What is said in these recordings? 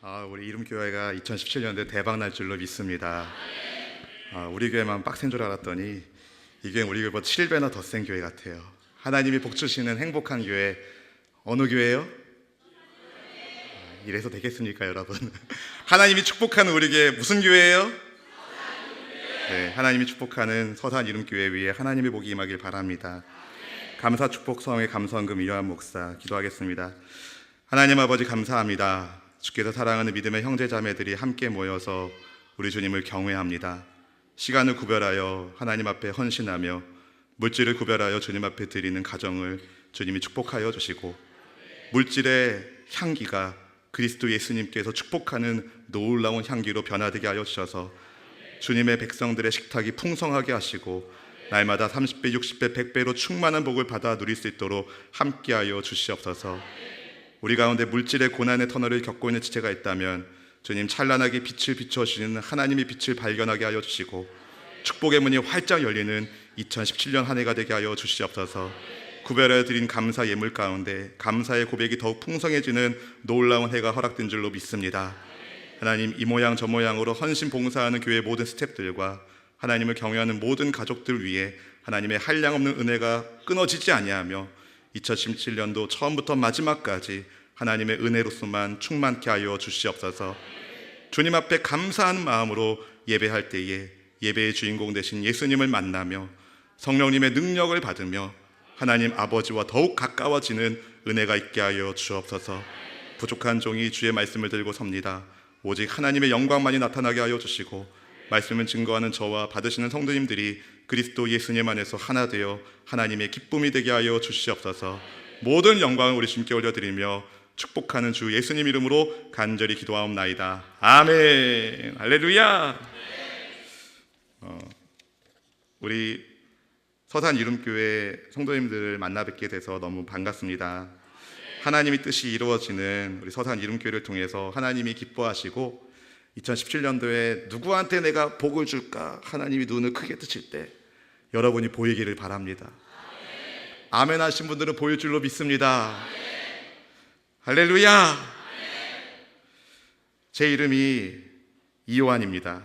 우리 이름교회가 2017년도에 대박 날 줄로 믿습니다. 우리 교회만 빡센 줄 알았더니 이 교회는 우리 교회보다 7배나 더 센 교회 같아요. 하나님이 복 주시는 행복한 교회, 어느 교회요? 이래서 되겠습니까, 여러분? 하나님이 축복하는 우리 교회 무슨 교회예요? 네, 하나님이 축복하는 서산 이름교회 위에 하나님의 복이 임하길 바랍니다. 감사 축복 성의 감성금 이요한 목사 기도하겠습니다. 하나님 아버지 감사합니다. 주께서 사랑하는 믿음의 형제 자매들이 함께 모여서 우리 주님을 경외합니다. 시간을 구별하여 하나님 앞에 헌신하며 물질을 구별하여 주님 앞에 드리는 가정을 주님이 축복하여 주시고, 물질의 향기가 그리스도 예수님께서 축복하는 놀라운 향기로 변화되게 하여 주셔서 주님의 백성들의 식탁이 풍성하게 하시고 날마다 30배, 60배, 100배로 충만한 복을 받아 누릴 수 있도록 함께하여 주시옵소서. 우리 가운데 물질의 고난의 터널을 겪고 있는 지체가 있다면 주님 찬란하게 빛을 비춰주시는 하나님의 빛을 발견하게 하여 주시고 축복의 문이 활짝 열리는 2017년 한 해가 되게 하여 주시옵소서. 구별하여 드린 감사 예물 가운데 감사의 고백이 더욱 풍성해지는 놀라운 해가 허락된 줄로 믿습니다. 하나님, 이 모양 저 모양으로 헌신 봉사하는 교회의 모든 스태프들과 하나님을 경외하는 모든 가족들 위해 하나님의 한량없는 은혜가 끊어지지 아니하며 2017년도 처음부터 마지막까지 하나님의 은혜로서만 충만케 하여 주시옵소서. 주님 앞에 감사하는 마음으로 예배할 때에 예배의 주인공 되신 예수님을 만나며 성령님의 능력을 받으며 하나님 아버지와 더욱 가까워지는 은혜가 있게 하여 주옵소서. 부족한 종이 주의 말씀을 들고 섭니다. 오직 하나님의 영광만이 나타나게 하여 주시고 말씀을 증거하는 저와 받으시는 성도님들이 그리스도 예수님 안에서 하나 되어 하나님의 기쁨이 되게 하여 주시옵소서. 모든 영광을 우리 주님께 올려드리며 축복하는 주 예수님 이름으로 간절히 기도하옵나이다. 아멘. 할렐루야. 우리 서산 이름교회 성도님들을 만나 뵙게 돼서 너무 반갑습니다. 하나님의 뜻이 이루어지는 우리 서산 이름교회를 통해서 하나님이 기뻐하시고 2017년도에 누구한테 내가 복을 줄까 하나님이 눈을 크게 뜨실 때 여러분이 보이기를 바랍니다. 아멘 하신 분들은 보일 줄로 믿습니다. 할렐루야. 제 이름이 이요한입니다.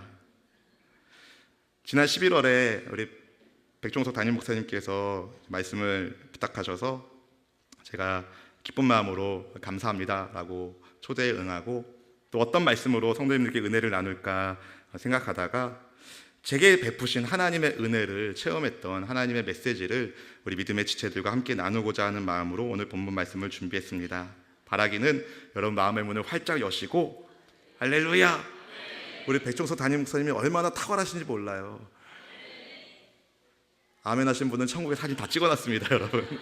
지난 11월에 우리 백종석 담임 목사님께서 말씀을 부탁하셔서 제가 기쁜 마음으로 감사합니다 라고 초대에 응하고 또 어떤 말씀으로 성도님들께 은혜를 나눌까 생각하다가 제게 베푸신 하나님의 은혜를 체험했던 하나님의 메시지를 우리 믿음의 지체들과 함께 나누고자 하는 마음으로 오늘 본문 말씀을 준비했습니다. 바라기는 여러분 마음의 문을 활짝 여시고 할렐루야. 우리 백종석 담임 목사님이 얼마나 탁월하신지 몰라요. 아멘 하신 분은 천국에 사진 다 찍어놨습니다. 여러분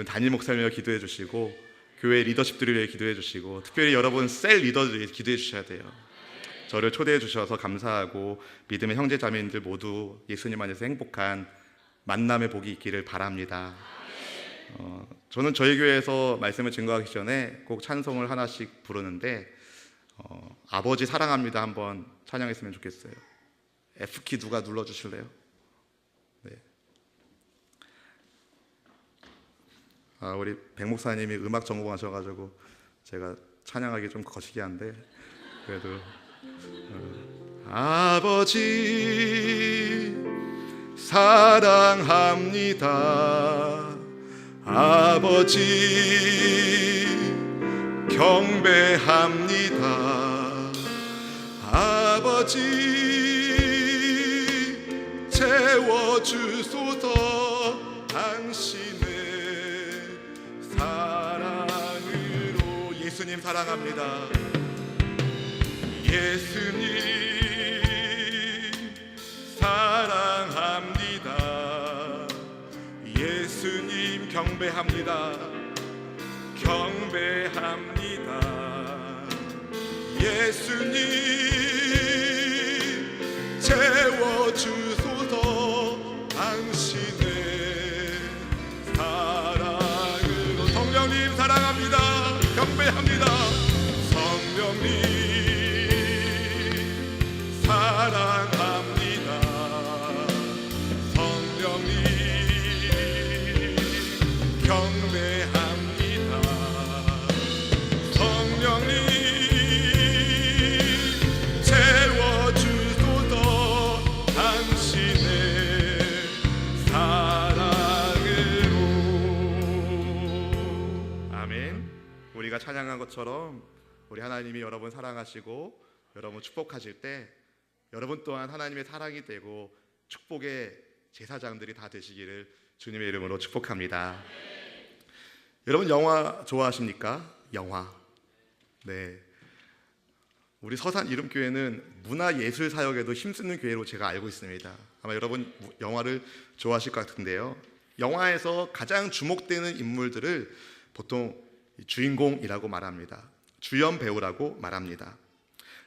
담임 목사님을 위해 기도해 주시고 교회 리더십들을 위해 기도해 주시고 특별히 여러분 셀 리더들을 위해 기도해 주셔야 돼요. 저를 초대해 주셔서 감사하고 믿음의 형제 자매님들 모두 예수님 안에서 행복한 만남의 복이 있기를 바랍니다. 저는 저희 교회에서 말씀을 증거하기 전에 꼭 찬송을 하나씩 부르는데 아버지 사랑합니다 한번 찬양했으면 좋겠어요. F키 누가 눌러주실래요? 네. 우리 백 목사님이 음악 전공하셔가지고 제가 찬양하기 좀 거시기 한데 그래도 아버지 사랑합니다. 아버지 경배합니다. 아버지 채워주소서. 당신의 사랑으로. 예수님 사랑합니다. 예수님 사랑합니다. 예수님 경배합니다. 경배합니다. 예수님 채워주소서. 당신의 사랑으로. 성령님 사랑합니다. 경배합니다. 성령님 사랑합니다. 성령님 경배합니다. 성령님 것처럼 우리 하나님이 여러분 사랑하시고 여러분 축복하실 때 여러분 또한 하나님의 사랑이 되고 축복의 제사장들이 다 되시기를 주님의 이름으로 축복합니다. 여러분 영화 좋아하십니까? 영화. 네. 우리 서산 이름교회는 문화예술 사역에도 힘쓰는 교회로 제가 알고 있습니다. 아마 여러분 영화를 좋아하실 것 같은데요. 영화에서 가장 주목되는 인물들을 보통 주인공이라고 말합니다. 주연 배우라고 말합니다.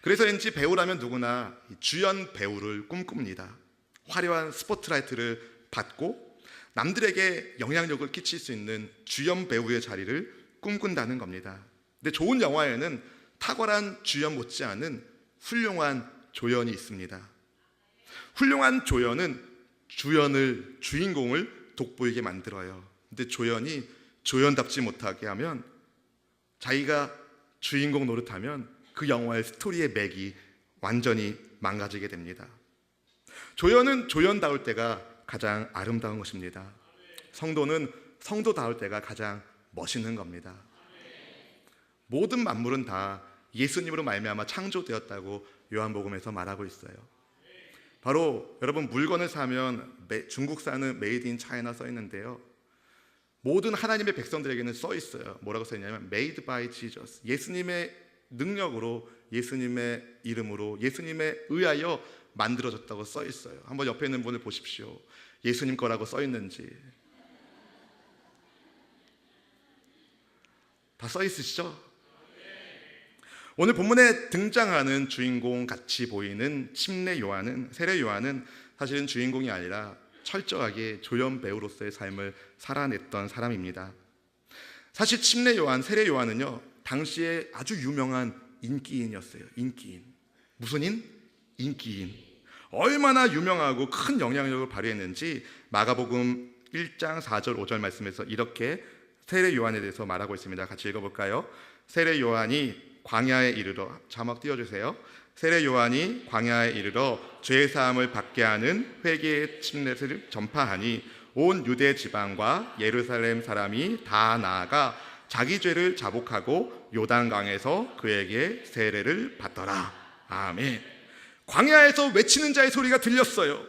그래서인지 배우라면 누구나 주연 배우를 꿈꿉니다. 화려한 스포트라이트를 받고 남들에게 영향력을 끼칠 수 있는 주연 배우의 자리를 꿈꾼다는 겁니다. 근데 좋은 영화에는 탁월한 주연 못지않은 훌륭한 조연이 있습니다. 훌륭한 조연은 주인공을 돋보이게 만들어요. 근데 조연이 조연답지 못하게 하면 자기가 주인공 노릇하면 그 영화의 스토리의 맥이 완전히 망가지게 됩니다. 조연은 조연다울 때가 가장 아름다운 것입니다. 성도는 성도다울 때가 가장 멋있는 겁니다. 모든 만물은 다 예수님으로 말미암아 창조되었다고 요한복음에서 말하고 있어요. 바로 여러분 물건을 사면 중국산은 메이드 인 차이나 써 있는데요. 모든 하나님의 백성들에게는 써 있어요. 뭐라고 써 있냐면 made by Jesus. 예수님의 능력으로, 예수님의 이름으로, 예수님에 의하여 만들어졌다고 써 있어요. 한번 옆에 있는 분을 보십시오. 예수님 거라고 써 있는지. 다 써 있으시죠? 오늘 본문에 등장하는 주인공 같이 보이는 침례 요한은, 세례 요한은 사실은 주인공이 아니라 철저하게 조연 배우로서의 삶을 살아냈던 사람입니다. 사실 침례 요한, 세례 요한은요 당시에 아주 유명한 인기인이었어요. 인기인. 무슨 인? 인기인. 얼마나 유명하고 큰 영향력을 발휘했는지 마가복음 1장 4절 5절 말씀에서 이렇게 세례 요한에 대해서 말하고 있습니다. 같이 읽어볼까요? 세례 요한이 광야에 이르러, 자막 띄워주세요. 세례 요한이 광야에 이르러 죄 사함을 받게 하는 회개의 침례를 전파하니 온 유대 지방과 예루살렘 사람이 다 나아가 자기 죄를 자복하고 요단강에서 그에게 세례를 받더라. 아멘. 광야에서 외치는 자의 소리가 들렸어요.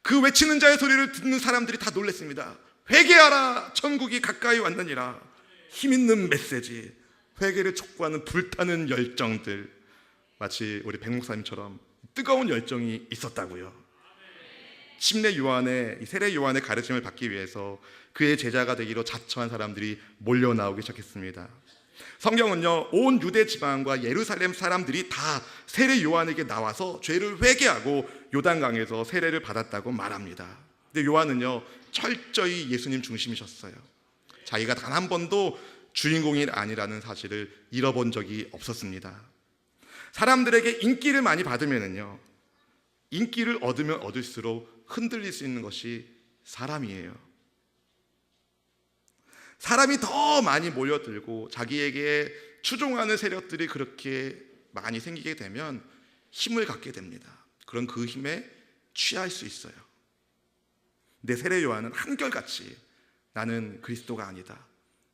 그 외치는 자의 소리를 듣는 사람들이 다 놀랐습니다. 회개하라, 천국이 가까이 왔느니라. 힘있는 메시지, 회개를 촉구하는 불타는 열정들, 마치 우리 백 목사님처럼 뜨거운 열정이 있었다고요. 침례 요한의, 세례 요한의 가르침을 받기 위해서 그의 제자가 되기로 자처한 사람들이 몰려 나오기 시작했습니다. 성경은요 온 유대 지방과 예루살렘 사람들이 다 세례 요한에게 나와서 죄를 회개하고 요단강에서 세례를 받았다고 말합니다. 근데 요한은요 철저히 예수님 중심이셨어요. 자기가 단 한 번도 주인공이 아니라는 사실을 잃어본 적이 없었습니다. 사람들에게 인기를 많이 받으면은요 인기를 얻으면 얻을수록 흔들릴 수 있는 것이 사람이에요. 사람이 더 많이 모여들고 자기에게 추종하는 세력들이 그렇게 많이 생기게 되면 힘을 갖게 됩니다. 그럼 그 힘에 취할 수 있어요. 근데 세례 요한은 한결같이 나는 그리스도가 아니다.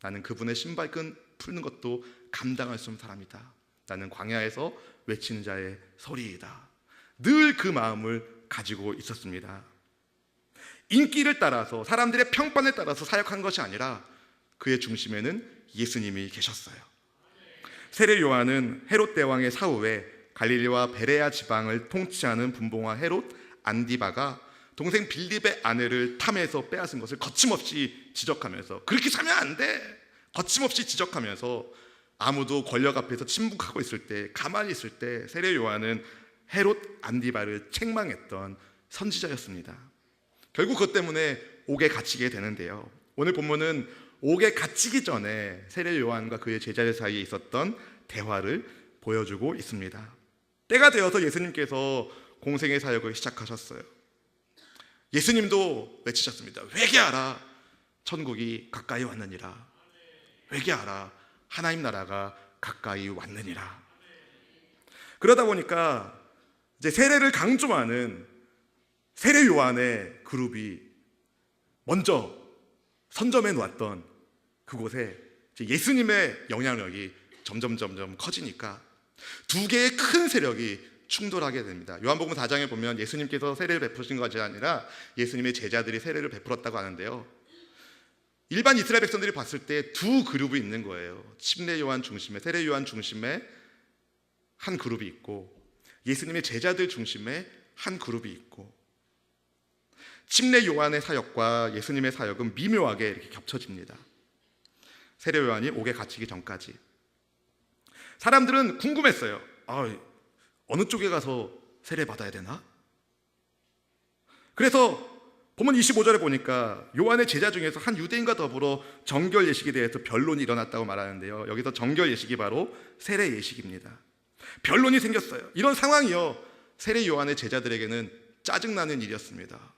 나는 그분의 신발끈 풀는 것도 감당할 수 없는 사람이다. 나는 광야에서 외치는 자의 소리이다. 늘 그 마음을 가지고 있었습니다. 인기를 따라서, 사람들의 평판에 따라서 사역한 것이 아니라 그의 중심에는 예수님이 계셨어요. 세례 요한은 헤롯 대왕의 사후에 갈릴리와 베레아 지방을 통치하는 분봉화 헤롯 안디바가 동생 빌립의 아내를 탐해서 빼앗은 것을 거침없이 지적하면서, 그렇게 살면 안 돼! 거침없이 지적하면서 아무도 권력 앞에서 침묵하고 있을 때, 가만히 있을 때 세례 요한은 헤롯 안디바를 책망했던 선지자였습니다. 결국 그것 때문에 옥에 갇히게 되는데요. 오늘 본문은 옥에 갇히기 전에 세례 요한과 그의 제자들 사이에 있었던 대화를 보여주고 있습니다. 때가 되어서 예수님께서 공생의 사역을 시작하셨어요. 예수님도 외치셨습니다. 회개하라, 천국이 가까이 왔느니라. 회개하라, 하나님 나라가 가까이 왔느니라. 그러다 보니까 이제 세례를 강조하는 세례 요한의 그룹이 먼저 선점해 놓았던 그곳에 예수님의 영향력이 점점 커지니까 두 개의 큰 세력이 충돌하게 됩니다. 요한복음 4장에 보면 예수님께서 세례를 베푸신 것이 아니라 예수님의 제자들이 세례를 베풀었다고 하는데요, 일반 이스라엘 백성들이 봤을 때 두 그룹이 있는 거예요. 침례 요한 중심의, 세례 요한 중심의 한 그룹이 있고, 예수님의 제자들 중심의 한 그룹이 있고, 침례 요한의 사역과 예수님의 사역은 미묘하게 이렇게 겹쳐집니다. 세례 요한이 옥에 갇히기 전까지 사람들은 궁금했어요. 어느 쪽에 가서 세례 받아야 되나? 그래서 본문 25절에 보니까 요한의 제자 중에서 한 유대인과 더불어 정결 예식에 대해서 변론이 일어났다고 말하는데요, 여기서 정결 예식이 바로 세례 예식입니다. 변론이 생겼어요. 이런 상황이요, 세례 요한의 제자들에게는 짜증나는 일이었습니다.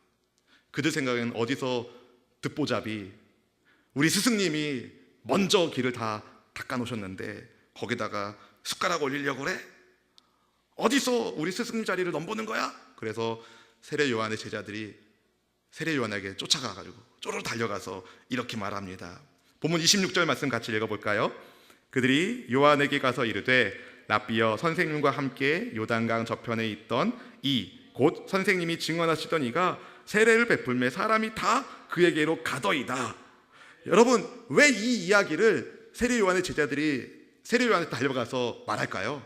그들 생각엔 어디서 듣보잡이, 우리 스승님이 먼저 길을 다 닦아놓으셨는데 거기다가 숟가락 올리려고 그래? 어디서 우리 스승님 자리를 넘보는 거야? 그래서 세례 요한의 제자들이 세례 요한에게 쫓아가가지고 쪼르르 달려가서 이렇게 말합니다. 본문 26절 말씀 같이 읽어볼까요? 그들이 요한에게 가서 이르되 랍비여, 선생님과 함께 요단강 저편에 있던 이 곧 선생님이 증언하시던 이가 세례를 베풀매 사람이 다 그에게로 가더이다. 여러분, 왜 이 이야기를 세례 요한의 제자들이 세례 요한한테 달려가서 말할까요?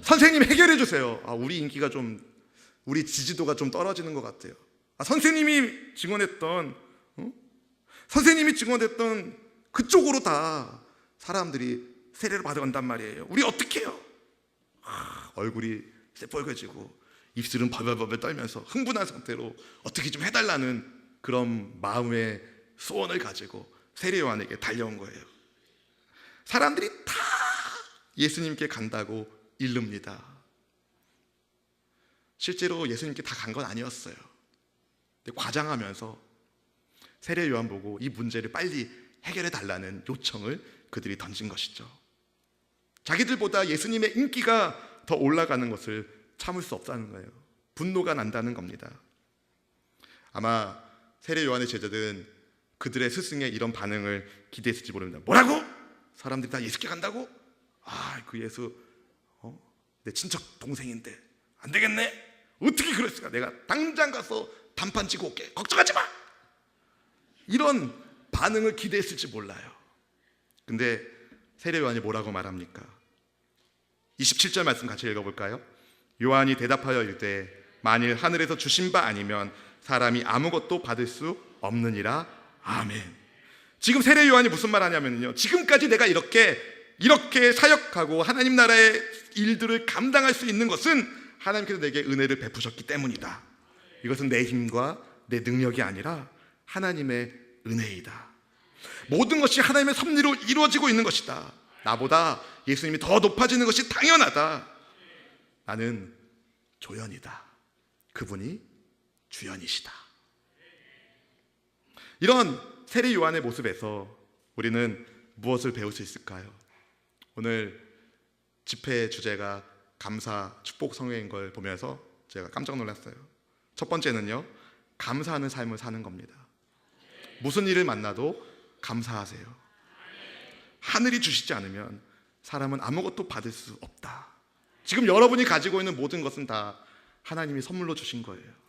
선생님 해결해 주세요. 우리 인기가 좀, 우리 지지도가 좀 떨어지는 것 같아요. 선생님이 증언했던 그쪽으로 다 사람들이 세례를 받아간단 말이에요. 우리 어떻게 해요? 얼굴이 새빨개지고 입술은 벌벌벌 떨면서 흥분한 상태로 어떻게 좀 해달라는 그런 마음의 소원을 가지고 세례 요한에게 달려온 거예요. 사람들이 다 예수님께 간다고 이릅니다. 실제로 예수님께 다 간 건 아니었어요. 근데 과장하면서 세례 요한 보고 이 문제를 빨리 해결해 달라는 요청을 그들이 던진 것이죠. 자기들보다 예수님의 인기가 더 올라가는 것을 참을 수 없다는 거예요. 분노가 난다는 겁니다. 아마 세례 요한의 제자들은 그들의 스승의 이런 반응을 기대했을지 모릅니다. 뭐라고? 사람들이 다 예수께 간다고? 그 예수 내 친척 동생인데 안 되겠네? 어떻게 그랬을까? 내가 당장 가서 단판 치고 올게. 걱정하지 마! 이런 반응을 기대했을지 몰라요. 근데 세례 요한이 뭐라고 말합니까? 27절 말씀 같이 읽어볼까요? 요한이 대답하여 이르되 만일 하늘에서 주신 바 아니면 사람이 아무것도 받을 수 없느니라. 아멘. 지금 세례 요한이 무슨 말 하냐면요, 지금까지 내가 이렇게 사역하고 하나님 나라의 일들을 감당할 수 있는 것은 하나님께서 내게 은혜를 베푸셨기 때문이다. 이것은 내 힘과 내 능력이 아니라 하나님의 은혜이다. 모든 것이 하나님의 섭리로 이루어지고 있는 것이다. 나보다 예수님이 더 높아지는 것이 당연하다. 나는 조연이다. 그분이 주연이시다. 이런 세례 요한의 모습에서 우리는 무엇을 배울 수 있을까요? 오늘 집회 주제가 감사 축복 성회인 걸 보면서 제가 깜짝 놀랐어요. 첫 번째는요, 감사하는 삶을 사는 겁니다. 무슨 일을 만나도 감사하세요. 하늘이 주시지 않으면 사람은 아무것도 받을 수 없다. 지금 여러분이 가지고 있는 모든 것은 다 하나님이 선물로 주신 거예요.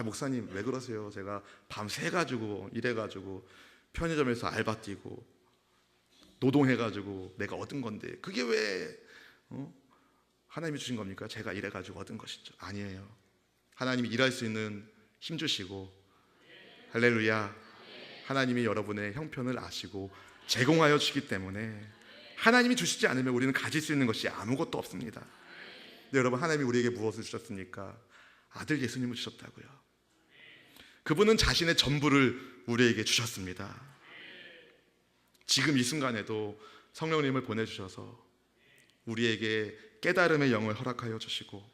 목사님 왜 그러세요? 제가 밤새가지고 일해가지고 편의점에서 알바 뛰고 노동해가지고 내가 얻은 건데 그게 왜 하나님이 주신 겁니까? 제가 일해가지고 얻은 것이죠. 아니에요. 하나님이 일할 수 있는 힘 주시고, 할렐루야, 하나님이 여러분의 형편을 아시고 제공하여 주시기 때문에 하나님이 주시지 않으면 우리는 가질 수 있는 것이 아무것도 없습니다. 근데 여러분, 하나님이 우리에게 무엇을 주셨습니까? 아들 예수님을 주셨다고요. 그분은 자신의 전부를 우리에게 주셨습니다. 지금 이 순간에도 성령님을 보내주셔서 우리에게 깨달음의 영을 허락하여 주시고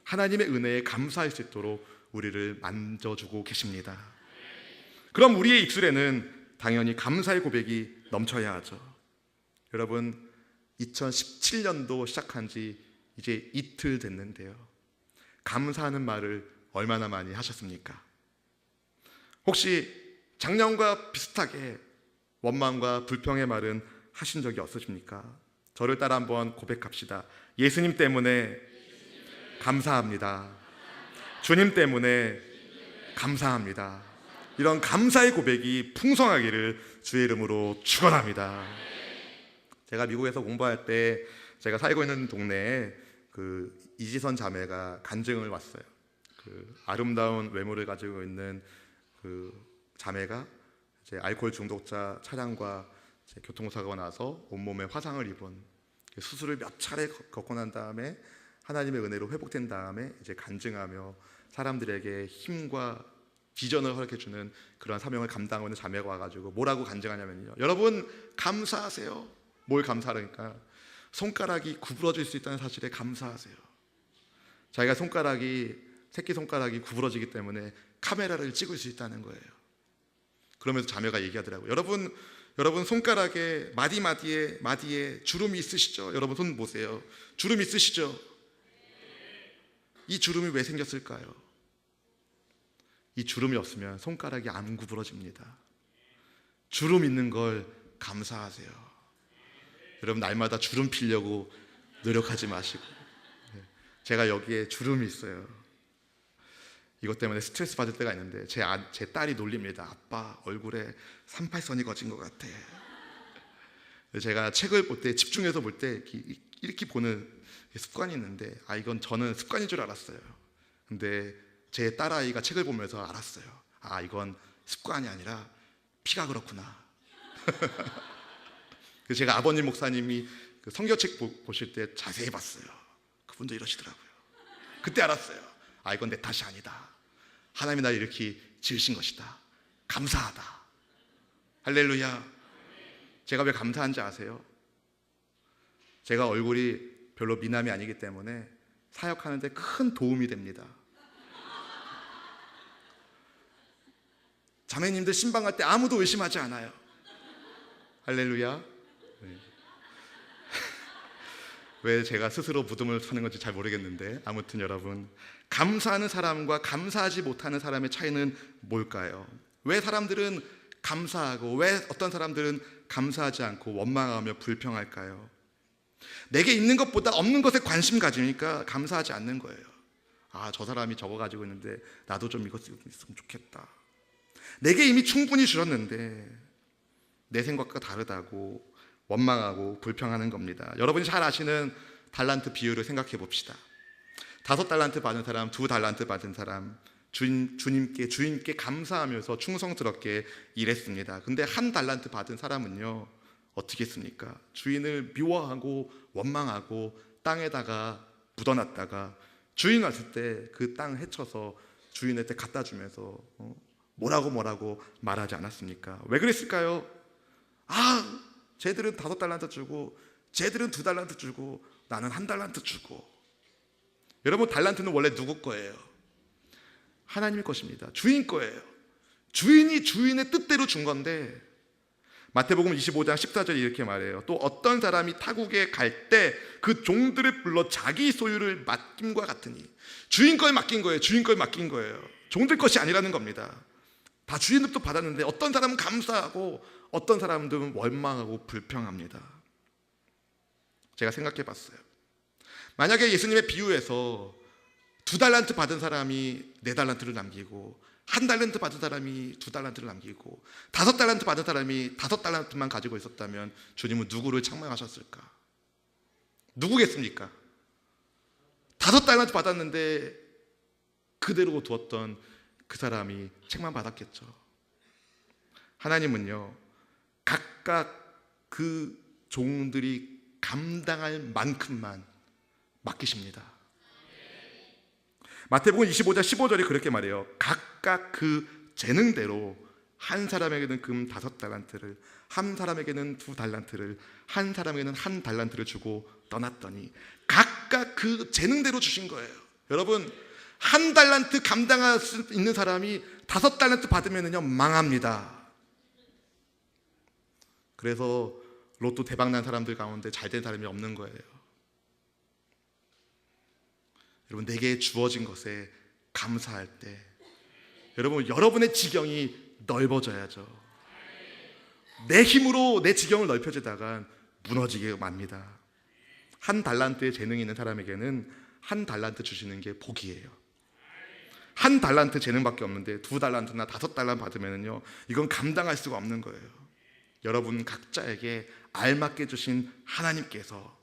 하나님의 은혜에 감사할 수 있도록 우리를 만져주고 계십니다. 그럼 우리의 입술에는 당연히 감사의 고백이 넘쳐야 하죠. 여러분, 2017년도 시작한 지 이제 이틀 됐는데요, 감사하는 말을 얼마나 많이 하셨습니까? 혹시 작년과 비슷하게 원망과 불평의 말은 하신 적이 없으십니까? 저를 따라 한번 고백합시다. 예수님 때문에 감사합니다. 주님 때문에 감사합니다. 이런 감사의 고백이 풍성하기를 주의 이름으로 축원합니다. 제가 미국에서 공부할 때 제가 살고 있는 동네에 그 이지선 자매가 간증을 왔어요. 그 아름다운 외모를 가지고 있는 그 자매가 이제 알코올 중독자 차량과 이제 교통사고가 나서 온몸에 화상을 입은, 수술을 몇 차례 겪고 난 다음에 하나님의 은혜로 회복된 다음에 이제 간증하며 사람들에게 힘과 비전을 허락해주는 그런 사명을 감당하는 자매가 와가지고 뭐라고 간증하냐면요, 여러분 감사하세요. 뭘 감사하니까 손가락이 구부러질 수 있다는 사실에 감사하세요. 자기가 새끼손가락이 구부러지기 때문에 카메라를 찍을 수 있다는 거예요. 그러면서 자매가 얘기하더라고요. 여러분 손가락에 마디에 주름이 있으시죠? 여러분 손 보세요. 주름 있으시죠? 이 주름이 왜 생겼을까요? 이 주름이 없으면 손가락이 안 구부러집니다. 주름 있는 걸 감사하세요. 여러분 날마다 주름 피려고 노력하지 마시고. 제가 여기에 주름이 있어요. 이것 때문에 스트레스 받을 때가 있는데 제 딸이 놀립니다. 아빠 얼굴에 38선이 거진 것 같아. 제가 책을 볼 때 집중해서 볼 때 이렇게 보는 습관이 있는데 이건 저는 습관인 줄 알았어요. 근데 제 딸아이가 책을 보면서 알았어요. 이건 습관이 아니라 피가 그렇구나. 제가 아버님 목사님이 그 성경책 보실 때 자세히 봤어요. 그분도 이러시더라고요. 그때 알았어요. 이건 내 탓이 아니다. 하나님이 나를 이렇게 지으신 것이다. 감사하다. 할렐루야. 제가 왜 감사한지 아세요? 제가 얼굴이 별로 미남이 아니기 때문에 사역하는데 큰 도움이 됩니다. 자매님들 신방 갈 때 아무도 의심하지 않아요. 할렐루야. 네. 왜 제가 스스로 무덤을 사는 건지 잘 모르겠는데, 아무튼 여러분, 감사하는 사람과 감사하지 못하는 사람의 차이는 뭘까요? 왜 사람들은 감사하고 왜 어떤 사람들은 감사하지 않고 원망하며 불평할까요? 내게 있는 것보다 없는 것에 관심 가지니까 감사하지 않는 거예요. 저 사람이 저거 가지고 있는데 나도 좀 이것 있으면 좋겠다. 내게 이미 충분히 주셨는데 내 생각과 다르다고 원망하고 불평하는 겁니다. 여러분이 잘 아시는 달란트 비율을 생각해 봅시다. 5달란트 받은 사람, 2달란트 받은 사람, 주인께 감사하면서 충성스럽게 일했습니다. 근데 1달란트 받은 사람은요, 어떻게 했습니까? 주인을 미워하고 원망하고 땅에다가 묻어놨다가 주인 왔을 때 그 땅 헤쳐서 주인한테 갖다 주면서 뭐라고 말하지 않았습니까? 왜 그랬을까요? 쟤들은 5달란트 주고 쟤들은 2달란트 주고 나는 1달란트 주고. 여러분, 달란트는 원래 누구 거예요? 하나님 것입니다. 주인 거예요. 주인이 주인의 뜻대로 준 건데, 마태복음 25장 14절에 이렇게 말해요. 또 어떤 사람이 타국에 갈 때 그 종들을 불러 자기 소유를 맡김과 같으니. 주인 걸 맡긴 거예요. 주인 걸 맡긴 거예요. 종들 것이 아니라는 겁니다. 다 주인들도 받았는데 어떤 사람은 감사하고 어떤 사람들은 원망하고 불평합니다. 제가 생각해 봤어요. 만약에 예수님의 비유에서 2달란트 받은 사람이 4달란트를 남기고 1달란트 받은 사람이 2달란트를 남기고 5달란트 받은 사람이 5달란트만 가지고 있었다면 주님은 누구를 책망하셨을까? 누구겠습니까? 5달란트 받았는데 그대로 두었던 그 사람이 책망받았겠죠. 하나님은요, 각각 그 종들이 감당할 만큼만 맡기십니다. 마태복음 25장 15절이 그렇게 말해요. 각각 그 재능대로 한 사람에게는 금 5달란트를, 한 사람에게는 2달란트를, 한 사람에게는 1달란트를 주고 떠났더니 각각 그 재능대로 주신 거예요. 여러분, 1달란트 감당할 수 있는 사람이 5달란트 받으면요 망합니다. 그래서 로또 대박난 사람들 가운데 잘된 사람이 없는 거예요. 여러분, 내게 주어진 것에 감사할 때 여러분의 지경이 넓어져야죠. 내 힘으로 내 지경을 넓혀지다가 무너지게 맙니다. 한 달란트의 재능이 있는 사람에게는 한 달란트 주시는 게 복이에요. 한 달란트 재능밖에 없는데 2달란트나 5달란트 받으면요, 이건 감당할 수가 없는 거예요. 여러분 각자에게 알맞게 주신 하나님께서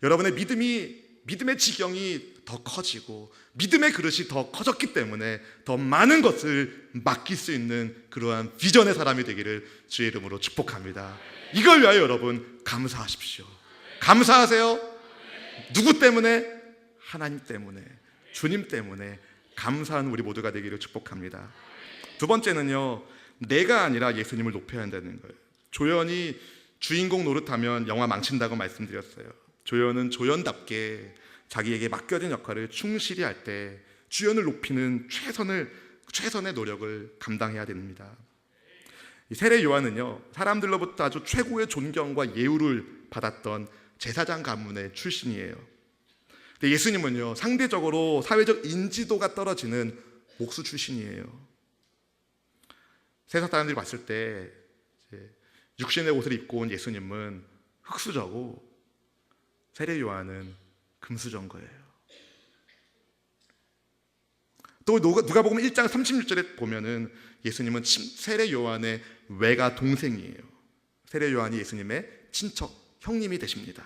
여러분의 믿음의 지경이 더 커지고 믿음의 그릇이 더 커졌기 때문에 더 많은 것을 맡길 수 있는 그러한 비전의 사람이 되기를 주의 이름으로 축복합니다. 이걸 위하여 여러분 감사하십시오. 감사하세요. 누구 때문에? 하나님 때문에, 주님 때문에 감사하는 우리 모두가 되기를 축복합니다. 두 번째는요, 내가 아니라 예수님을 높여야 한다는 거예요. 조연이 주인공 노릇하면 영화 망친다고 말씀드렸어요. 조연은 조연답게 자기에게 맡겨진 역할을 충실히 할 때 주연을 높이는 최선의 노력을 감당해야 됩니다. 이 세례 요한은요, 사람들로부터 아주 최고의 존경과 예우를 받았던 제사장 가문의 출신이에요. 근데 예수님은요, 상대적으로 사회적 인지도가 떨어지는 목수 출신이에요. 세상 사람들이 봤을 때 육신의 옷을 입고 온 예수님은 흙수저고 세례 요한은 금수저인 거예요. 또 누가복음 1장 36절에 보면은 예수님은 세례 요한의 외가 동생이에요. 세례 요한이 예수님의 친척 형님이 되십니다.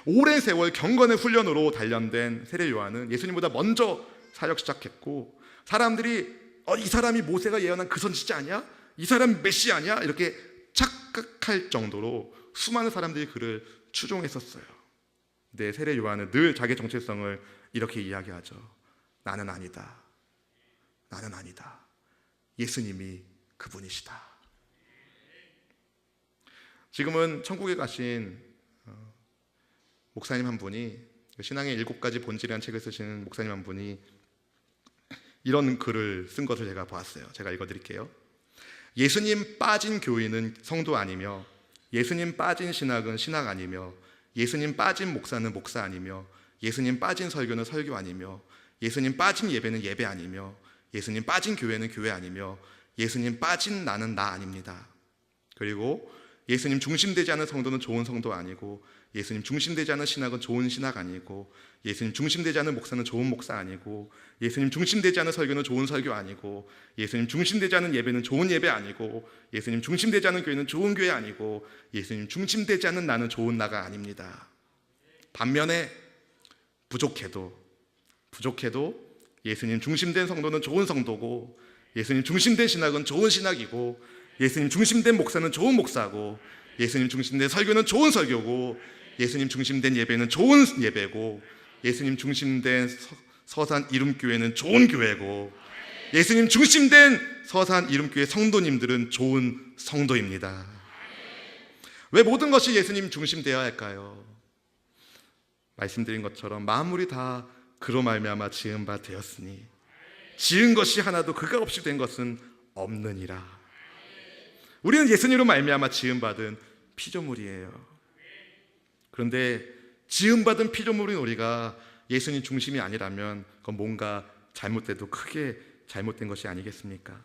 오랜 세월 경건의 훈련으로 단련된 세례 요한은 예수님보다 먼저 사역 시작했고, 사람들이 이 사람이 모세가 예언한 그 선지자 아니야? 이 사람이 메시아 아니야? 이렇게 착각할 정도로 수많은 사람들이 그를 추종했었어요. 근데 세례 요한은 늘 자기 정체성을 이렇게 이야기하죠. 나는 아니다. 나는 아니다. 예수님이 그분이시다. 지금은 천국에 가신 목사님 한 분이, 신앙의 7가지 본질이라는 책을 쓰시는 목사님 한 분이 이런 글을 쓴 것을 제가 보았어요. 제가 읽어드릴게요. 예수님 빠진 교인은 성도 아니며, 예수님 빠진 신학은 신학 아니며, 예수님 빠진 목사는 목사 아니며, 예수님 빠진 설교는 설교 아니며, 예수님 빠진 예배는 예배 아니며, 예수님 빠진 교회는 교회 아니며, 예수님 빠진 나는 나 아닙니다. 그리고 예수님 중심되지 않은 성도는 좋은 성도 아니고, 예수님 중심되지 않은 신학은 좋은 신학 아니고, 예수님 중심되지 않은 목사는 좋은 목사 아니고, 예수님 중심되지 않은 설교는 좋은 설교 아니고, 예수님 중심되지 않은 예배는 좋은 예배 아니고, 예수님 중심되지 않은 교회는 좋은 교회 아니고, 예수님 중심되지 않은 나는 좋은 나가 아닙니다. 반면에 부족해도 예수님 중심된 성도는 좋은 성도고, 예수님 중심된 신학은 좋은 신학이고, 예수님 중심된 목사는 좋은 목사고, 예수님 중심된 설교는 좋은 설교고, 예수님 중심된 예배는 좋은 예배고, 예수님 중심된 서산 이름교회는 좋은 교회고, 예수님 중심된 서산 이름교회 성도님들은 좋은 성도입니다. 왜 모든 것이 예수님 중심되어야 할까요? 말씀드린 것처럼 만물이 다 그로 말미암아 지은 바 되었으니 지은 것이 하나도 그가 없이 된 것은 없느니라. 우리는 예수님으로 말미암아 지음받은 피조물이에요. 그런데 지음받은 피조물인 우리가 예수님 중심이 아니라면 그건 뭔가 잘못돼도 크게 잘못된 것이 아니겠습니까?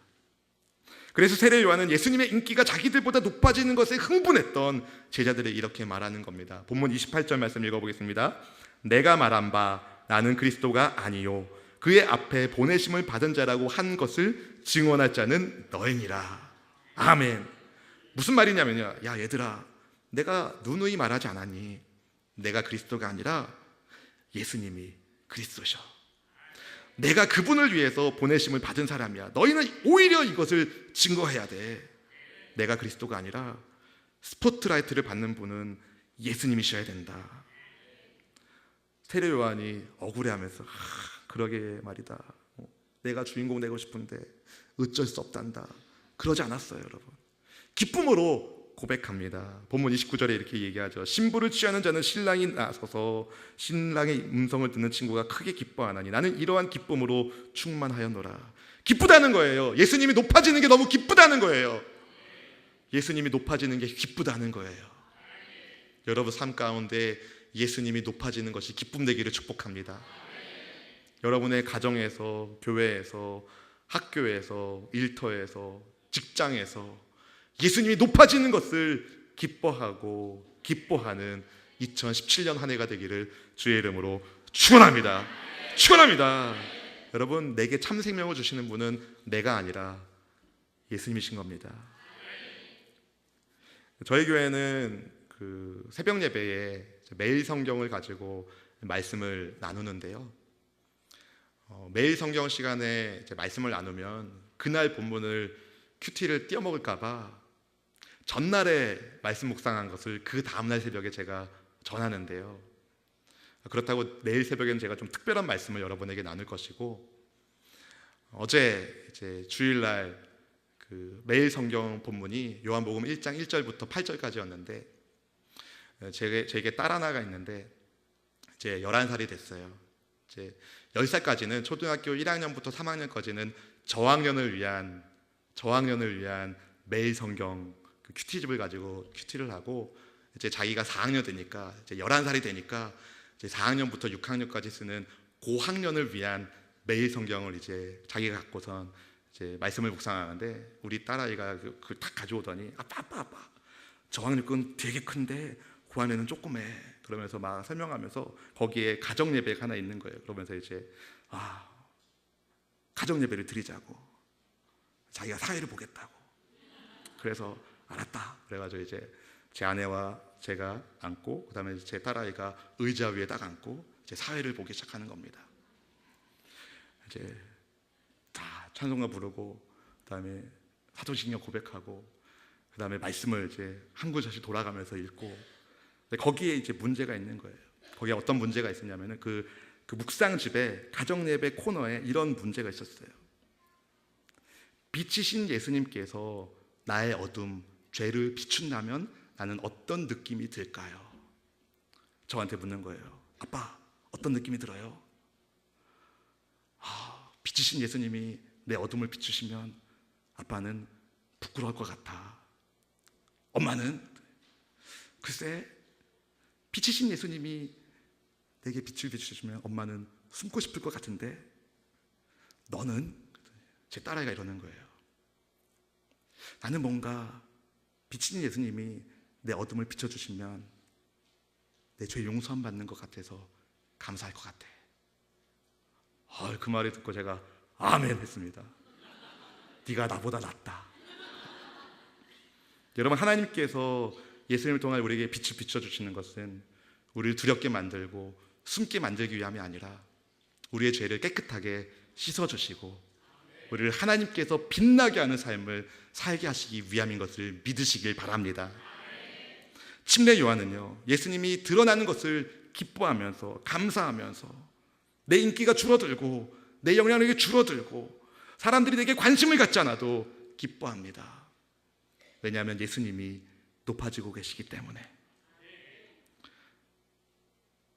그래서 세례 요한은 예수님의 인기가 자기들보다 높아지는 것에 흥분했던 제자들이 이렇게 말하는 겁니다. 본문 28절 말씀 읽어보겠습니다. 내가 말한 바 나는 그리스도가 아니요 그의 앞에 보내심을 받은 자라고 한 것을 증언할 자는 너희니라. 아멘. 무슨 말이냐면요, 야 얘들아, 내가 누누이 말하지 않았니? 내가 그리스도가 아니라 예수님이 그리스도셔. 내가 그분을 위해서 보내심을 받은 사람이야. 너희는 오히려 이것을 증거해야 돼. 내가 그리스도가 아니라 스포트라이트를 받는 분은 예수님이셔야 된다. 세례 요한이 억울해하면서 그러게 말이다. 내가 주인공 되고 싶은데 어쩔 수 없단다. 그러지 않았어요, 여러분. 기쁨으로 고백합니다. 본문 29절에 이렇게 얘기하죠. 신부를 취하는 자는 신랑이 나서서 신랑의 음성을 듣는 친구가 크게 기뻐하나니 나는 이러한 기쁨으로 충만하였노라. 기쁘다는 거예요. 예수님이 높아지는 게 너무 기쁘다는 거예요. 예수님이 높아지는 게 기쁘다는 거예요. 여러분 삶 가운데 예수님이 높아지는 것이 기쁨 되기를 축복합니다. 여러분의 가정에서, 교회에서, 학교에서, 일터에서, 직장에서 예수님이 높아지는 것을 기뻐하는 2017년 한 해가 되기를 주의 이름으로 축원합니다. 축원합니다. 여러분, 내게 참 생명을 주시는 분은 내가 아니라 예수님이신 겁니다. 저희 교회는 그 새벽 예배에 매일 성경을 가지고 말씀을 나누는데요. 매일 성경 시간에 이제 말씀을 나누면 그날 본문을 큐티를 띄어먹을까봐 전날에 말씀 묵상한 것을 그 다음날 새벽에 제가 전하는데요. 그렇다고 내일 새벽에는 제가 좀 특별한 말씀을 여러분에게 나눌 것이고, 어제 이제 주일날 그 매일 성경 본문이 요한복음 1장 1절부터 8절까지였는데 제게 딸 하나가 있는데 이제 11살이 됐어요. 이제 10살까지는 초등학교 1학년부터 3학년까지는 저학년을 위한 매일 성경 그 큐티집을 가지고 큐티를 하고, 이제 자기가 4학년 되니까 이제 11살이 되니까 이제 4학년부터 6학년까지 쓰는 고학년을 위한 매일 성경을 이제 자기가 갖고선 이제 말씀을 묵상하는데, 우리 딸아이가 그걸 딱 가져오더니 아빠 저학년 건 되게 큰데 고학년은 조그매, 그러면서 막 설명하면서 거기에 가정 예배가 하나 있는 거예요. 그러면서 이제 가정 예배를 드리자고, 자기가 사회를 보겠다고. 그래서 알았다. 그래가지고 이제 제 아내와 제가 앉고, 그다음에 제 딸아이가 의자 위에 딱 앉고 이제 사회를 보기 시작하는 겁니다. 이제 다 찬송가 부르고, 그다음에 사도신경 고백하고, 그다음에 말씀을 이제 한 구절씩 돌아가면서 읽고. 근데 거기에 이제 문제가 있는 거예요. 거기에 어떤 문제가 있었냐면은 그 묵상집에 가정 예배 코너에 이런 문제가 있었어요. 빛이신 예수님께서 나의 어둠, 죄를 비춘다면 나는 어떤 느낌이 들까요? 저한테 묻는 거예요. 아빠, 어떤 느낌이 들어요? 빛이신 예수님이 내 어둠을 비추시면 아빠는 부끄러울 것 같아. 엄마는? 글쎄, 빛이신 예수님이 내게 빛을 비추시면 엄마는 숨고 싶을 것 같은데 너는? 제 딸아이가 이러는 거예요. 나는 뭔가 빛이신 예수님이 내 어둠을 비춰주시면 내 죄 용서함 받는 것 같아서 감사할 것 같아. 그 말을 듣고 제가 아멘 했습니다. 네가 나보다 낫다. 여러분, 하나님께서 예수님을 통해 우리에게 빛을 비춰주시는 것은 우리를 두렵게 만들고 숨게 만들기 위함이 아니라 우리의 죄를 깨끗하게 씻어주시고 우리를 하나님께서 빛나게 하는 삶을 살게 하시기 위함인 것을 믿으시길 바랍니다. 침례 요한은요, 예수님이 드러나는 것을 기뻐하면서 감사하면서 내 인기가 줄어들고 내 영향력이 줄어들고 사람들이 내게 관심을 갖지 않아도 기뻐합니다. 왜냐하면 예수님이 높아지고 계시기 때문에.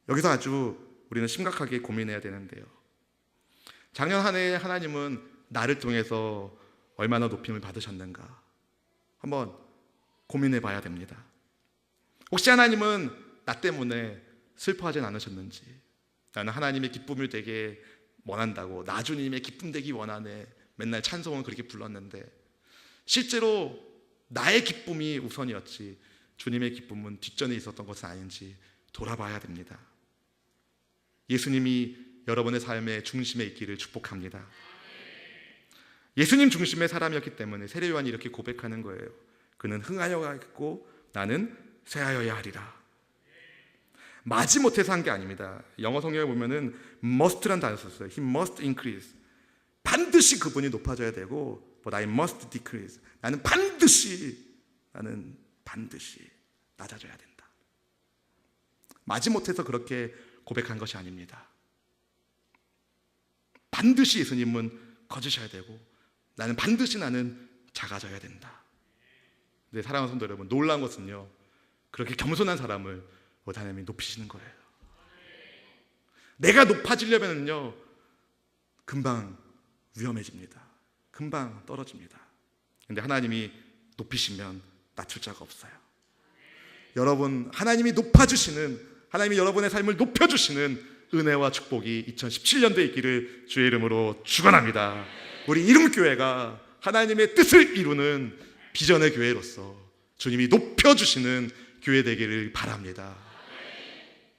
여기서 아주 우리는 심각하게 고민해야 되는데요, 작년 한 해 하나님은 나를 통해서 얼마나 높임을 받으셨는가 한번 고민해 봐야 됩니다. 혹시 하나님은 나 때문에 슬퍼하진 않으셨는지, 나는 하나님의 기쁨을 되게 원한다고 나 주님의 기쁨 되기 원하네 맨날 찬송을 그렇게 불렀는데 실제로 나의 기쁨이 우선이었지 주님의 기쁨은 뒷전에 있었던 것은 아닌지 돌아봐야 됩니다. 예수님이 여러분의 삶의 중심에 있기를 축복합니다. 예수님 중심의 사람이었기 때문에 세례 요한이 이렇게 고백하는 거예요. 그는 흥하여야겠고 나는 쇠하여야 하리라. 마지못해서 한 게 아닙니다. 영어 성경에 보면은 must란 단어 썼어요. He must increase. 반드시 그분이 높아져야 되고 but I must decrease. 나는 반드시 낮아져야 된다. 마지못해서 그렇게 고백한 것이 아닙니다. 반드시 예수님은 커지셔야 되고 나는 작아져야 된다. 근데 사랑하는 성도 여러분, 놀라운 것은요, 그렇게 겸손한 사람을 하나님이 높이시는 거예요. 내가 높아지려면요 금방 위험해집니다. 금방 떨어집니다. 근데 하나님이 높이시면 낮출 자가 없어요. 여러분, 하나님이 높아주시는, 하나님이 여러분의 삶을 높여주시는 은혜와 축복이 2017년도에 있기를 주의 이름으로 축원합니다. 우리 이름교회가 하나님의 뜻을 이루는 비전의 교회로서 주님이 높여주시는 교회 되기를 바랍니다.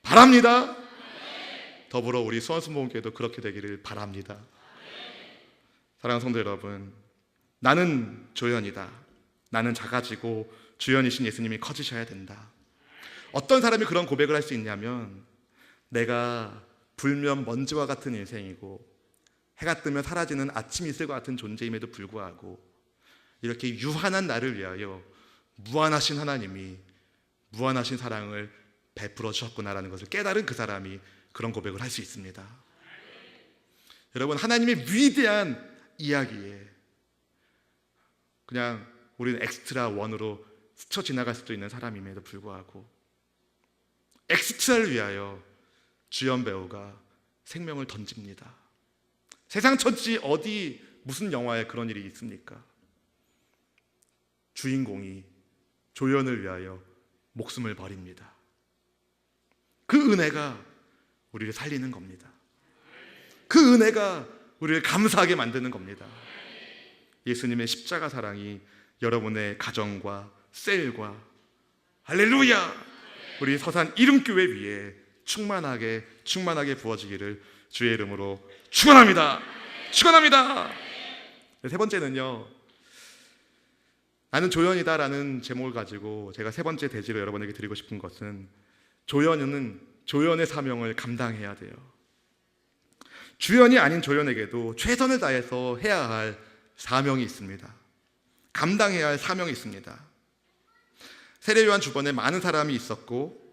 바랍니다. 더불어 우리 수원순복음교회도 그렇게 되기를 바랍니다. 사랑하는 성도 여러분, 나는 조연이다. 나는 작아지고 주연이신 예수님이 커지셔야 된다. 어떤 사람이 그런 고백을 할 수 있냐면, 내가 불면 먼지와 같은 인생이고 해가 뜨면 사라지는 아침 이슬과 같은 존재임에도 불구하고 이렇게 유한한 나를 위하여 무한하신 하나님이 무한하신 사랑을 베풀어 주셨구나라는 것을 깨달은 그 사람이 그런 고백을 할 수 있습니다. 여러분, 하나님의 위대한 이야기에 그냥 우리는 엑스트라 원으로 스쳐 지나갈 수도 있는 사람임에도 불구하고 엑스트라를 위하여 주연 배우가 생명을 던집니다. 세상 천지 어디 무슨 영화에 그런 일이 있습니까? 주인공이 조연을 위하여 목숨을 버립니다. 그 은혜가 우리를 살리는 겁니다. 그 은혜가 우리를 감사하게 만드는 겁니다. 예수님의 십자가 사랑이 여러분의 가정과 셀과 할렐루야 우리 서산 이름교회 위에 충만하게 부어지기를 주의 이름으로 축원합니다. 축원합니다. 세 번째는요, 나는 조연이다라는 제목을 가지고 제가 세 번째 대지로 여러분에게 드리고 싶은 것은, 조연은 조연의 사명을 감당해야 돼요. 주연이 아닌 조연에게도 최선을 다해서 해야 할 사명이 있습니다. 감당해야 할 사명이 있습니다. 세례요한 주변에 많은 사람이 있었고,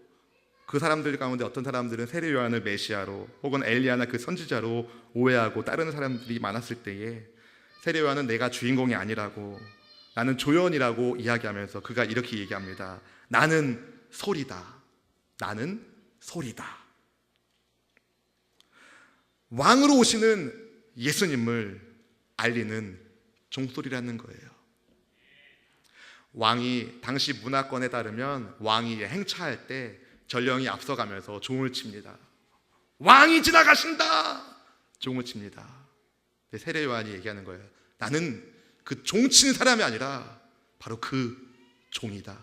그 사람들 가운데 어떤 사람들은 세례요한을 메시아로 혹은 엘리야나 그 선지자로 오해하고 따르는 사람들이 많았을 때에 세례요한은 내가 주인공이 아니라고, 나는 조연이라고 이야기하면서 그가 이렇게 얘기합니다. 나는 소리다. 나는 소리다. 왕으로 오시는 예수님을 알리는 종소리라는 거예요. 왕이, 당시 문화권에 따르면 왕이 행차할 때 전령이 앞서가면서 종을 칩니다. 왕이 지나가신다! 종을 칩니다. 세례 요한이 얘기하는 거예요. 나는 그 종 치는 사람이 아니라 바로 그 종이다.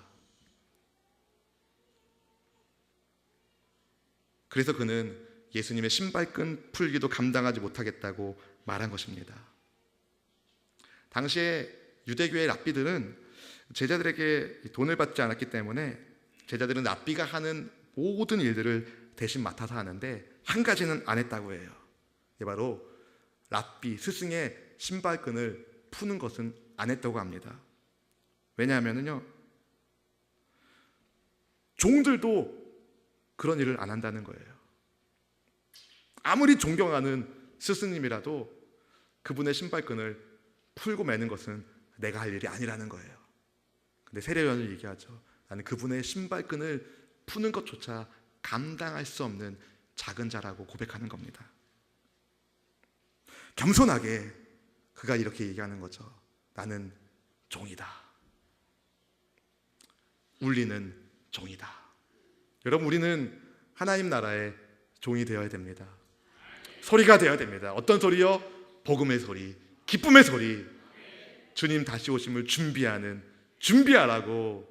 그래서 그는 예수님의 신발끈 풀기도 감당하지 못하겠다고 말한 것입니다. 당시에 유대교의 랍비들은 제자들에게 돈을 받지 않았기 때문에 제자들은 랍비가 하는 모든 일들을 대신 맡아서 하는데 한 가지는 안 했다고 해요. 이게 바로 랍비, 스승의 신발끈을 푸는 것은 안 했다고 합니다. 왜냐하면요, 종들도 그런 일을 안 한다는 거예요. 아무리 존경하는 스승님이라도 그분의 신발끈을 풀고 매는 것은 내가 할 일이 아니라는 거예요. 근데 세례요한은 얘기하죠. 나는 그분의 신발끈을 푸는 것조차 감당할 수 없는 작은 자라고 고백하는 겁니다. 겸손하게 그가 이렇게 얘기하는 거죠. 나는 종이다. 울리는 종이다. 여러분, 우리는 하나님 나라의 종이 되어야 됩니다. 소리가 되어야 됩니다. 어떤 소리요? 복음의 소리, 기쁨의 소리. 주님 다시 오심을 준비하라고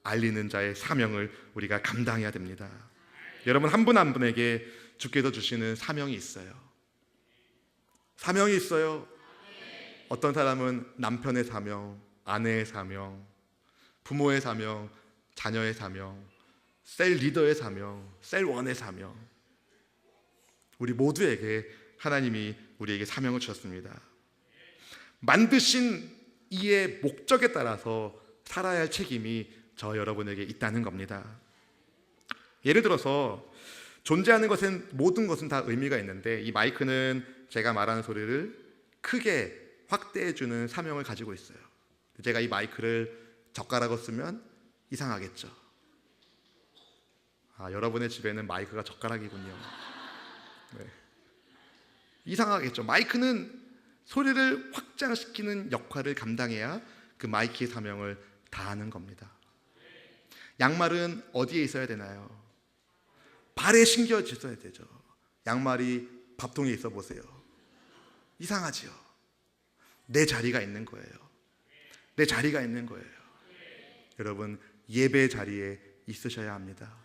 알리는 자의 사명을 우리가 감당해야 됩니다. 여러분, 한 분 한 분에게 주께서 주시는 사명이 있어요. 사명이 있어요. 어떤 사람은 남편의 사명, 아내의 사명, 부모의 사명, 자녀의 사명, 셀 리더의 사명, 셀원의 사명. 우리 모두에게 하나님이 우리에게 사명을 주셨습니다. 만드신 이의 목적에 따라서 살아야 할 책임이 저 여러분에게 있다는 겁니다. 예를 들어서 존재하는 것은, 모든 것은 다 의미가 있는데, 이 마이크는 제가 말하는 소리를 크게 확대해주는 사명을 가지고 있어요. 제가 이 마이크를 젓가락으로 쓰면 이상하겠죠. 여러분의 집에는 마이크가 젓가락이군요. 네. 이상하겠죠. 마이크는 소리를 확장시키는 역할을 감당해야 그 마이크의 사명을 다하는 겁니다. 양말은 어디에 있어야 되나요? 발에 신겨 있어야 되죠. 양말이 밥통에 있어 보세요. 이상하지요. 내 자리가 있는 거예요. 내 자리가 있는 거예요. 여러분, 예배 자리에 있으셔야 합니다.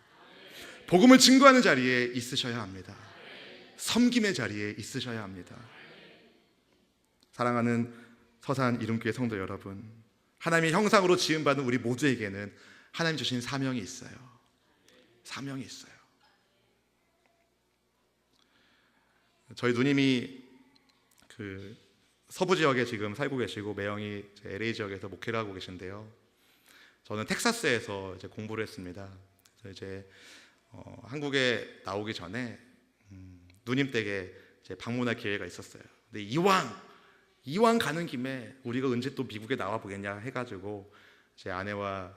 복음을 증거하는 자리에 있으셔야 합니다. 섬김의 자리에 있으셔야 합니다. 사랑하는 서산 이름교회 성도 여러분, 하나님의 형상으로 지음받은 우리 모두에게는 하나님 주신 사명이 있어요. 사명이 있어요. 저희 누님이 그 서부 지역에 지금 살고 계시고 매형이 LA 지역에서 목회를 하고 계신데요. 저는 텍사스에서 이제 공부를 했습니다. 그래서 이제 한국에 나오기 전에 누님 댁에 이제 방문할 기회가 있었어요. 근데 이왕 가는 김에 우리가 언제 또 미국에 나와 보겠냐 해가지고 제 아내와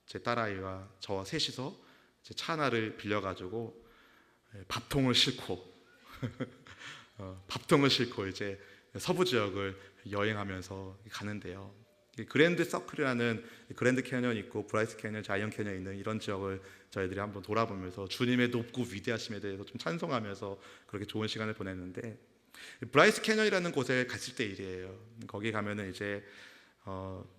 제 딸아이와 저와 셋이서 제 차 하나를 빌려가지고 밥통을 싣고 이제 서부 지역을 여행하면서 가는데요. 그랜드 서클이라는 그랜드 캐년 있고 브라이스 캐년, 자이언 캐년 있는 이런 지역을 저희들이 한번 돌아보면서 주님의 높고 위대하심에 대해서 좀 찬송하면서 그렇게 좋은 시간을 보냈는데, 브라이스 캐년이라는 곳에 갔을 때 일이에요. 거기 가면은 이제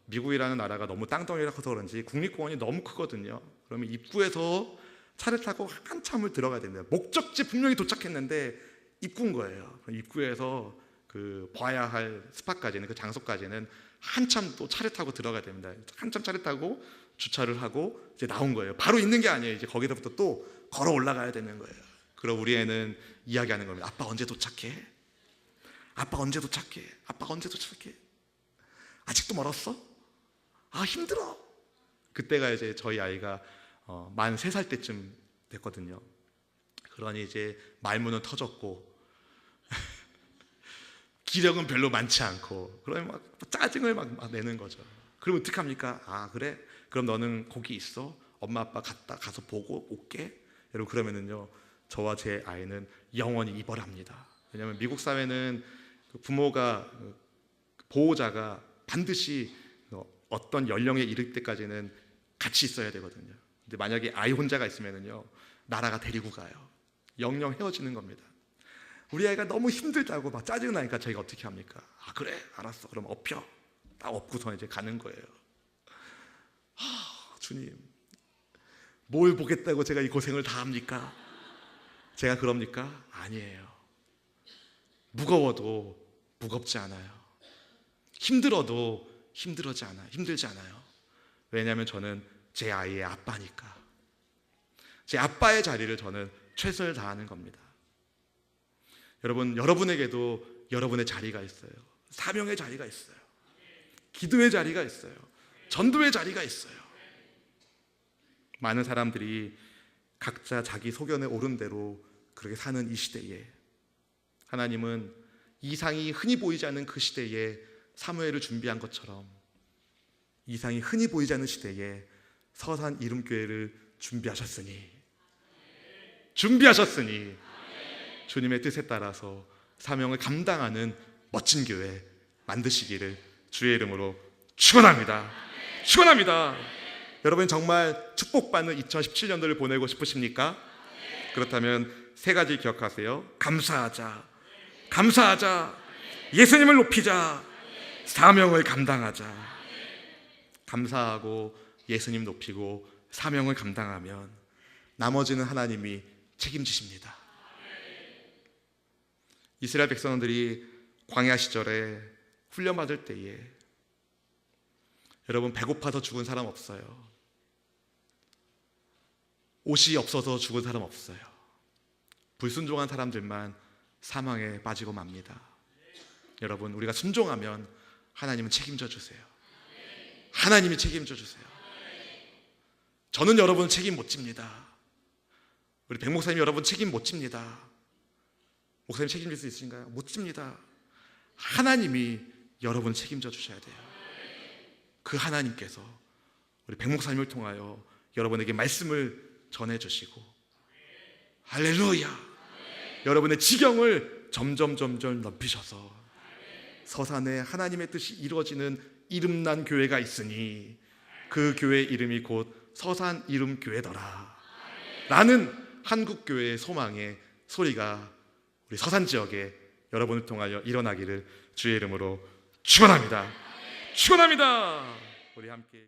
미국이라는 나라가 너무 땅덩이라 커서 그런지 국립공원이 너무 크거든요. 그러면 입구에서 차를 타고 한참을 들어가야 됩니다. 목적지 분명히 도착했는데 입구인 거예요. 입구에서 그 봐야 할 스팟까지는, 그 장소까지는 한참 또 차를 타고 들어가야 됩니다. 한참 차를 타고 주차를 하고 이제 나온 거예요. 바로 있는 게 아니에요. 이제 거기서부터 또 걸어 올라가야 되는 거예요. 그럼 우리 애는 이야기하는 겁니다. 아빠 언제 도착해? 아빠 언제 도착해? 아빠 언제 도착해? 아직도 멀었어? 아, 힘들어. 그때가 이제 저희 아이가 만 3살 때쯤 됐거든요. 그러니 이제 말문은 터졌고 기력은 별로 많지 않고, 그러면 막 짜증을 막 내는 거죠. 그럼 어떡합니까? 아, 그래? 그럼 너는 거기 있어. 엄마 아빠 가서 보고 올게. 여러분, 그러면은요, 저와 제 아이는 영원히 이별합니다. 왜냐하면 미국 사회는 부모가, 보호자가 반드시 어떤 연령에 이를 때까지는 같이 있어야 되거든요. 근데 만약에 아이 혼자가 있으면은요, 나라가 데리고 가요. 영영 헤어지는 겁니다. 우리 아이가 너무 힘들다고 막 짜증나니까 저희가 어떻게 합니까? 아, 그래, 알았어. 그럼 엎혀. 딱 엎고서 이제 가는 거예요. 주님, 뭘 보겠다고 제가 이 고생을 다 합니까? 제가 그럽니까? 아니에요. 무거워도 무겁지 않아요. 힘들어도 힘들지 않아요. 왜냐하면 저는 제 아이의 아빠니까. 제 아빠의 자리를 저는 최선을 다하는 겁니다. 여러분, 여러분에게도 여러분의 자리가 있어요. 사명의 자리가 있어요. 기도의 자리가 있어요. 전도의 자리가 있어요. 많은 사람들이 각자 자기 소견에 오른 대로 그렇게 사는 이 시대에, 하나님은 이상이 흔히 보이지 않는 그 시대에 사무엘을 준비한 것처럼 이상이 흔히 보이지 않는 시대에 서산 이름교회를 준비하셨으니 주님의 뜻에 따라서 사명을 감당하는 멋진 교회 만드시기를 주의 이름으로 축원합니다. 축원합니다. 여러분, 정말 축복받는 2017년도를 보내고 싶으십니까? 그렇다면 3가지 기억하세요. 감사하자, 예수님을 높이자, 사명을 감당하자. 감사하고 예수님 높이고 사명을 감당하면 나머지는 하나님이 책임지십니다. 이스라엘 백성들이 광야 시절에 훈련받을 때에, 여러분, 배고파서 죽은 사람 없어요. 옷이 없어서 죽은 사람 없어요. 불순종한 사람들만 사망에 빠지고 맙니다. 여러분, 우리가 순종하면 하나님은 책임져 주세요. 하나님이 책임져 주세요. 저는 여러분 책임 못 집니다. 우리 백 목사님 여러분 책임 못 집니다. 목사님 책임질 수 있으신가요? 못 집니다. 하나님이 여러분 책임져 주셔야 돼요. 그 하나님께서 우리 백 목사님을 통하여 여러분에게 말씀을 전해주시고, 할렐루야, 여러분의 지경을 점점 넓히셔서 서산에 하나님의 뜻이 이루어지는 이름난 교회가 있으니 그 교회 이름이 곧 서산 이름교회더라 라는 한국교회의 소망의 소리가 우리 서산 지역에 여러분을 통하여 일어나기를 주의 이름으로 축원합니다. 축원합니다. 우리 함께